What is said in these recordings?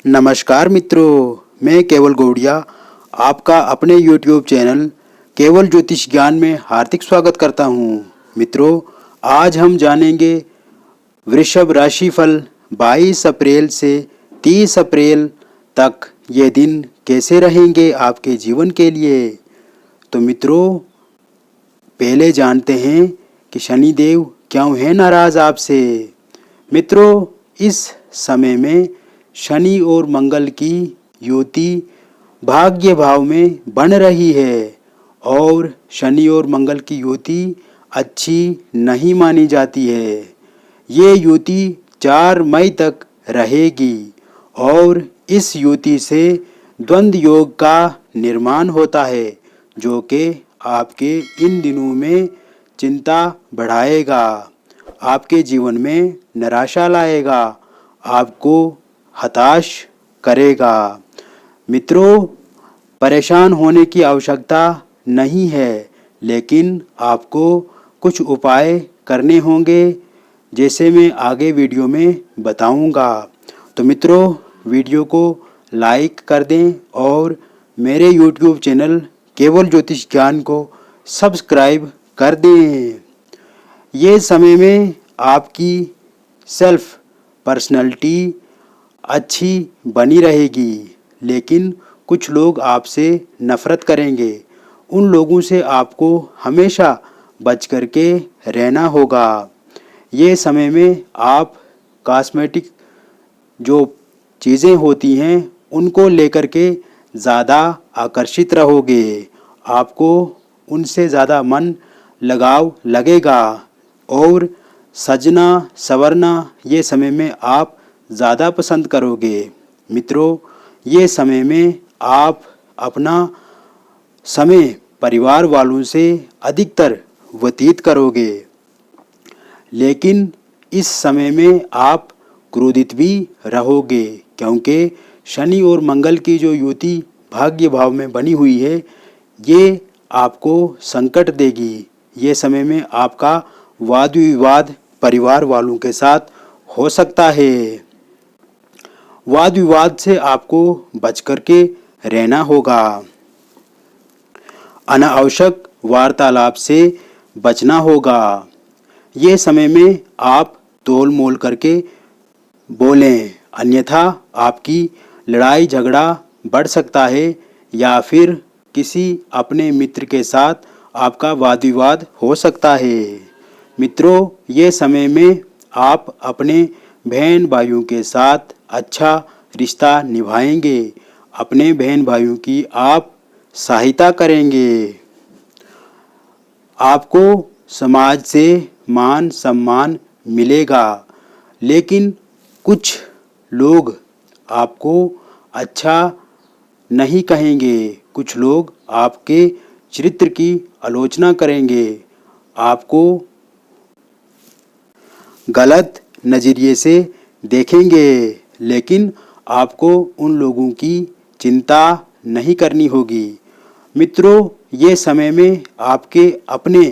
नमस्कार मित्रों, मैं केवल गौड़िया आपका अपने YouTube चैनल केवल ज्योतिष ज्ञान में हार्दिक स्वागत करता हूँ। मित्रों, आज हम जानेंगे वृषभ राशि फल 22 अप्रैल से 30 अप्रैल तक ये दिन कैसे रहेंगे आपके जीवन के लिए। तो मित्रों, पहले जानते हैं कि शनिदेव क्यों है नाराज़ आपसे। मित्रों, इस समय में शनि और मंगल की युति भाग्य भाव में बन रही है और शनि और मंगल की युति अच्छी नहीं मानी जाती है। ये युति 4 मई तक रहेगी और इस युति से द्वंद्व योग का निर्माण होता है, जो कि आपके इन दिनों में चिंता बढ़ाएगा, आपके जीवन में निराशा लाएगा, आपको हताश करेगा। मित्रों, परेशान होने की आवश्यकता नहीं है, लेकिन आपको कुछ उपाय करने होंगे, जैसे मैं आगे वीडियो में बताऊंगा। तो मित्रों, वीडियो को लाइक कर दें और मेरे YouTube चैनल केवल ज्योतिष ज्ञान को सब्सक्राइब कर दें। ये समय में आपकी सेल्फ पर्सनैलिटी अच्छी बनी रहेगी, लेकिन कुछ लोग आपसे नफ़रत करेंगे। उन लोगों से आपको हमेशा बच कर के रहना होगा। ये समय में आप कॉस्मेटिक जो चीज़ें होती हैं उनको लेकर के ज़्यादा आकर्षित रहोगे, आपको उनसे ज़्यादा मन लगाव लगेगा और सजना संवरना ये समय में आप ज़्यादा पसंद करोगे। मित्रों, ये समय में आप अपना समय परिवार वालों से अधिकतर व्यतीत करोगे, लेकिन इस समय में आप क्रोधित भी रहोगे, क्योंकि शनि और मंगल की जो युति भाग्य भाव में बनी हुई है ये आपको संकट देगी। ये समय में आपका वाद विवाद परिवार वालों के साथ हो सकता है। वाद विवाद से आपको बच कर के रहना होगा। अनावश्यक वार्तालाप से बचना होगा। ये समय में आप तोल मोल करके बोलें, अन्यथा आपकी लड़ाई झगड़ा बढ़ सकता है या फिर किसी अपने मित्र के साथ आपका वाद विवाद हो सकता है। मित्रों, ये समय में आप अपने बहन भाइयों के साथ अच्छा रिश्ता निभाएंगे, अपने बहन भाइयों की आप सहायता करेंगे, आपको समाज से मान सम्मान मिलेगा। लेकिन कुछ लोग आपको अच्छा नहीं कहेंगे, कुछ लोग आपके चरित्र की आलोचना करेंगे, आपको गलत नज़रिए से देखेंगे, लेकिन आपको उन लोगों की चिंता नहीं करनी होगी। मित्रों, ये समय में आपके अपने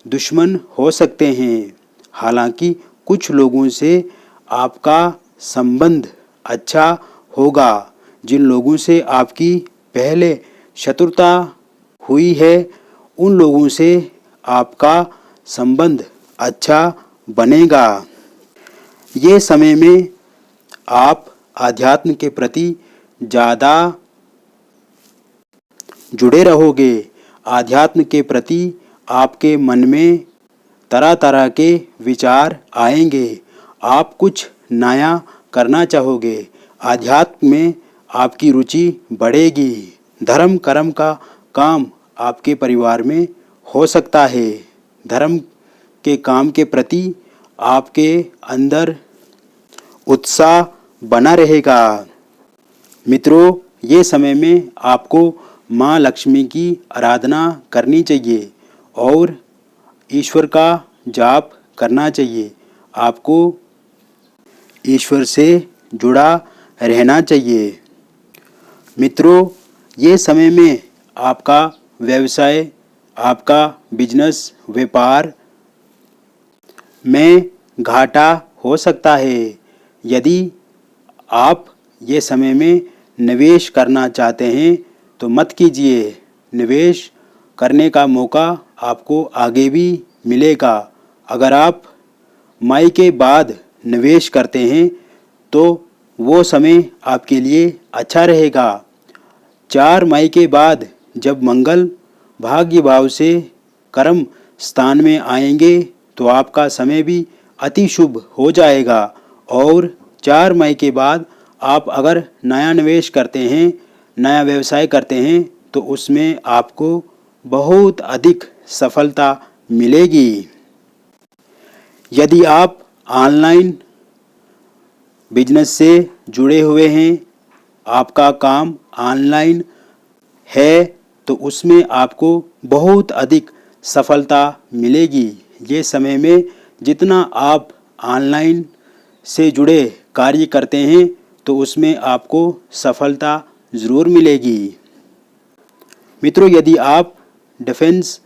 दुश्मन हो सकते हैं। हालांकि कुछ लोगों से आपका संबंध अच्छा होगा। जिन लोगों से आपकी पहले शत्रुता हुई है उन लोगों से आपका संबंध अच्छा बनेगा। ये समय में आप आध्यात्म के प्रति ज़्यादा जुड़े रहोगे। आध्यात्म के प्रति आपके मन में तरह तरह के विचार आएंगे, आप कुछ नया करना चाहोगे, आध्यात्म में आपकी रुचि बढ़ेगी। धर्म कर्म का काम आपके परिवार में हो सकता है। धर्म के काम के प्रति आपके अंदर उत्साह बना रहेगा। मित्रों, ये समय में आपको माँ लक्ष्मी की आराधना करनी चाहिए और ईश्वर का जाप करना चाहिए। आपको ईश्वर से जुड़ा रहना चाहिए। मित्रों, ये समय में आपका व्यवसाय, आपका बिजनेस व्यापार में घाटा हो सकता है। यदि आप ये समय में निवेश करना चाहते हैं तो मत कीजिए। निवेश करने का मौका आपको आगे भी मिलेगा। अगर आप मई के बाद निवेश करते हैं तो वो समय आपके लिए अच्छा रहेगा। 4 मई के बाद जब मंगल भाग्य भाव से कर्म स्थान में आएंगे तो आपका समय भी अति शुभ हो जाएगा। और 4 मई के बाद आप अगर नया निवेश करते हैं, नया व्यवसाय करते हैं तो उसमें आपको बहुत अधिक सफलता मिलेगी। यदि आप ऑनलाइन बिजनेस से जुड़े हुए हैं, आपका काम ऑनलाइन है तो उसमें आपको बहुत अधिक सफलता मिलेगी। ये समय में जितना आप ऑनलाइन से जुड़े कार्य करते हैं तो उसमें आपको सफलता ज़रूर मिलेगी। मित्रों, यदि आप डिफेंस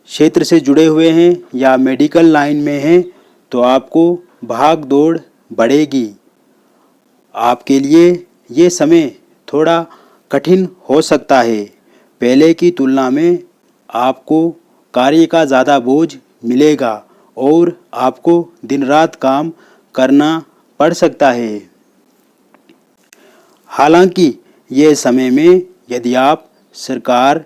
क्षेत्र से जुड़े हुए हैं या मेडिकल लाइन में हैं तो आपको भाग दौड़ बढ़ेगी। आपके लिए ये समय थोड़ा कठिन हो सकता है। पहले की तुलना में आपको कार्य का ज़्यादा बोझ मिलेगा और आपको दिन रात काम करना पड़ सकता है। हालांकि ये समय में यदि आप सरकार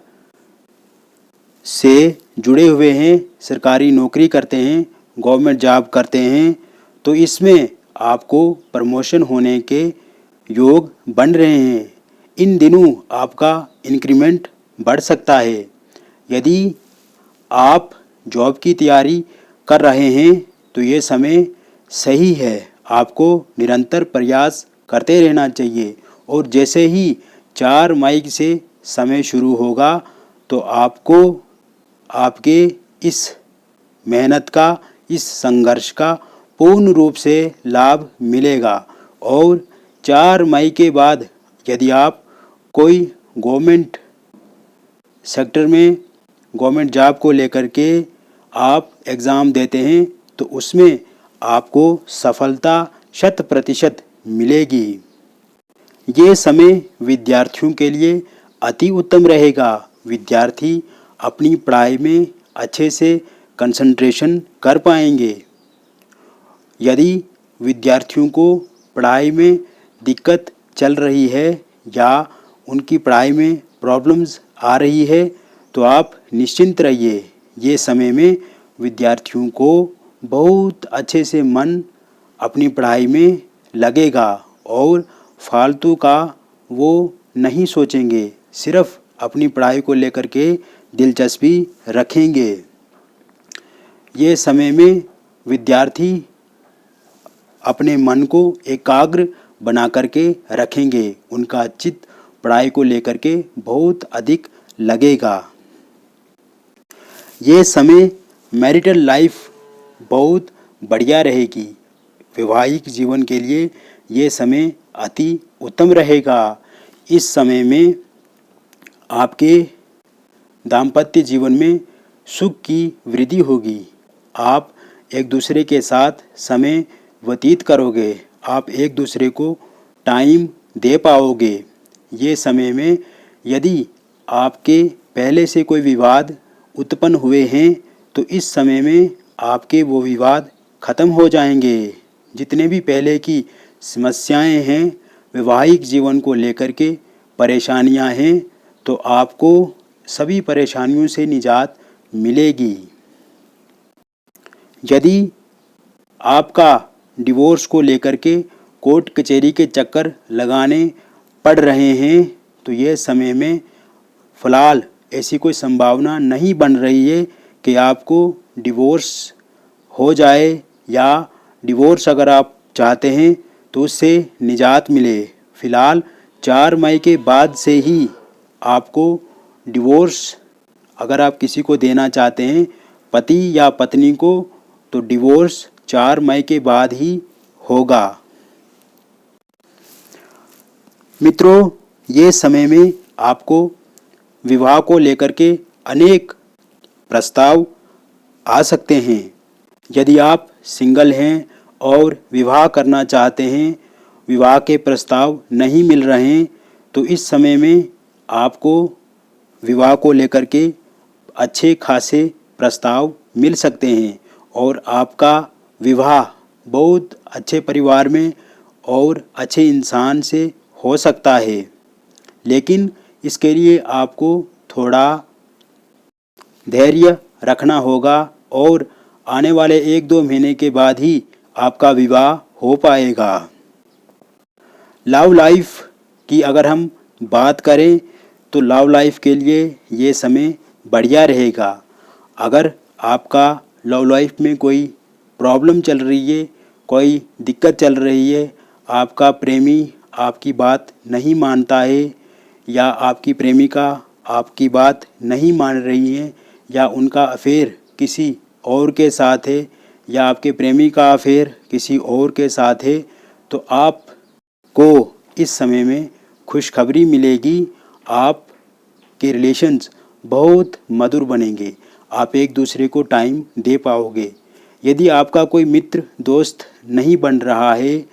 से जुड़े हुए हैं, सरकारी नौकरी करते हैं, गवर्नमेंट जॉब करते हैं तो इसमें आपको प्रमोशन होने के योग बन रहे हैं। इन दिनों आपका इंक्रीमेंट बढ़ सकता है। यदि आप जॉब की तैयारी कर रहे हैं तो ये समय सही है। आपको निरंतर प्रयास करते रहना चाहिए और जैसे ही 4 मई से समय शुरू होगा तो आपको आपके इस मेहनत का, इस संघर्ष का पूर्ण रूप से लाभ मिलेगा। और 4 मई के बाद यदि आप कोई गवर्नमेंट सेक्टर में गवर्नमेंट जॉब को लेकर के आप एग्ज़ाम देते हैं तो उसमें आपको सफलता 100% मिलेगी। ये समय विद्यार्थियों के लिए अति उत्तम रहेगा। विद्यार्थी अपनी पढ़ाई में अच्छे से कंसंट्रेशन कर पाएंगे। यदि विद्यार्थियों को पढ़ाई में दिक्कत चल रही है या उनकी पढ़ाई में प्रॉब्लम्स आ रही है तो आप निश्चिंत रहिए। ये समय में विद्यार्थियों को बहुत अच्छे से मन अपनी पढ़ाई में लगेगा और फालतू का वो नहीं सोचेंगे, सिर्फ अपनी पढ़ाई को लेकर के दिलचस्पी रखेंगे। ये समय में विद्यार्थी अपने मन को एकाग्र बना करके रखेंगे। उनका चित्त पढ़ाई को लेकर के बहुत अधिक लगेगा। ये समय मैरिटल लाइफ बहुत बढ़िया रहेगी। वैवाहिक जीवन के लिए ये समय अति उत्तम रहेगा। इस समय में आपके दाम्पत्य जीवन में सुख की वृद्धि होगी। आप एक दूसरे के साथ समय व्यतीत करोगे, आप एक दूसरे को टाइम दे पाओगे। ये समय में यदि आपके पहले से कोई विवाद उत्पन्न हुए हैं तो इस समय में आपके वो विवाद ख़त्म हो जाएंगे। जितने भी पहले की समस्याएं हैं, वैवाहिक जीवन को लेकर के परेशानियां हैं, तो आपको सभी परेशानियों से निजात मिलेगी। यदि आपका डिवोर्स को लेकर के कोर्ट कचहरी के चक्कर लगाने पड़ रहे हैं तो ये समय में फ़िलहाल ऐसी कोई संभावना नहीं बन रही है कि आपको डिवोर्स हो जाए, या डिवोर्स अगर आप चाहते हैं तो उससे निजात मिले। फ़िलहाल 4 मई के बाद से ही आपको डिवोर्स अगर आप किसी को देना चाहते हैं, पति या पत्नी को, तो डिवोर्स 4 मई के बाद ही होगा। मित्रों, ये समय में आपको विवाह को लेकर के अनेक प्रस्ताव आ सकते हैं। यदि आप सिंगल हैं और विवाह करना चाहते हैं विवाह के प्रस्ताव नहीं मिल रहे हैं तो इस समय में आपको विवाह को लेकर के अच्छे खासे प्रस्ताव मिल सकते हैं और आपका विवाह बहुत अच्छे परिवार में और अच्छे इंसान से हो सकता है। लेकिन इसके लिए आपको थोड़ा धैर्य रखना होगा और आने वाले 1-2 महीने के बाद ही आपका विवाह हो पाएगा। लव लाइफ की अगर हम बात करें तो लव लाइफ के लिए ये समय बढ़िया रहेगा। अगर आपका लव लाइफ में कोई प्रॉब्लम चल रही है, कोई दिक्कत चल रही है, आपका प्रेमी आपकी बात नहीं मानता है या आपकी प्रेमिका आपकी बात नहीं मान रही है या उनका अफेयर किसी और के साथ है या आपके प्रेमी का अफेयर किसी और के साथ है, तो आपको इस समय में खुशखबरी मिलेगी। आपके रिलेशन्स बहुत मधुर बनेंगे, आप एक दूसरे को टाइम दे पाओगे। यदि आपका कोई मित्र दोस्त नहीं बन रहा है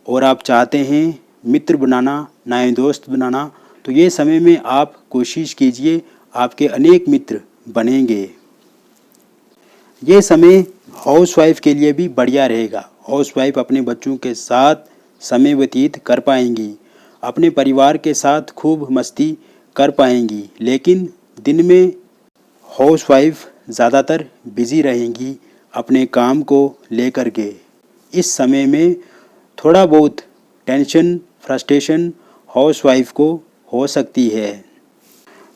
और आप चाहते हैं मित्र बनाना नए दोस्त बनाना, तो ये समय में आप कोशिश कीजिए, आपके अनेक मित्र बनेंगे। ये समय हाउसवाइफ के लिए भी बढ़िया रहेगा। हाउसवाइफ अपने बच्चों के साथ समय व्यतीत कर पाएंगी, अपने परिवार के साथ खूब मस्ती कर पाएंगी। लेकिन दिन में हाउसवाइफ ज़्यादातर बिज़ी रहेंगी अपने काम को लेकर के। इस समय में थोड़ा बहुत टेंशन फ्रस्ट्रेशन हाउसवाइफ को हो सकती है।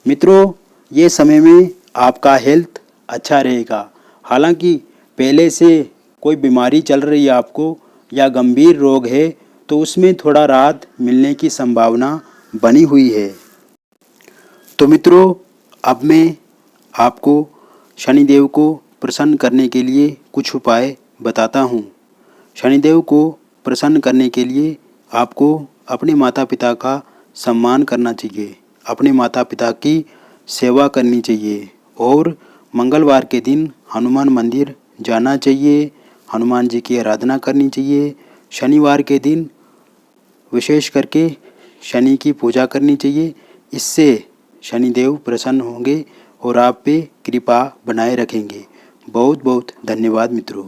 मित्रों, ये समय में आपका हेल्थ अच्छा रहेगा। हालांकि पहले से कोई बीमारी चल रही है आपको या गंभीर रोग है तो उसमें थोड़ा राहत मिलने की संभावना बनी हुई है। तो मित्रों, अब मैं आपको शनिदेव को प्रसन्न करने के लिए कुछ उपाय बताता हूँ। शनिदेव को प्रसन्न करने के लिए आपको अपने माता पिता का सम्मान करना चाहिए, अपने माता पिता की सेवा करनी चाहिए और मंगलवार के दिन हनुमान मंदिर जाना चाहिए, हनुमान जी की आराधना करनी चाहिए। शनिवार के दिन विशेष करके शनि की पूजा करनी चाहिए। इससे शनिदेव प्रसन्न होंगे और आप पे कृपा बनाए रखेंगे। बहुत बहुत धन्यवाद मित्रों।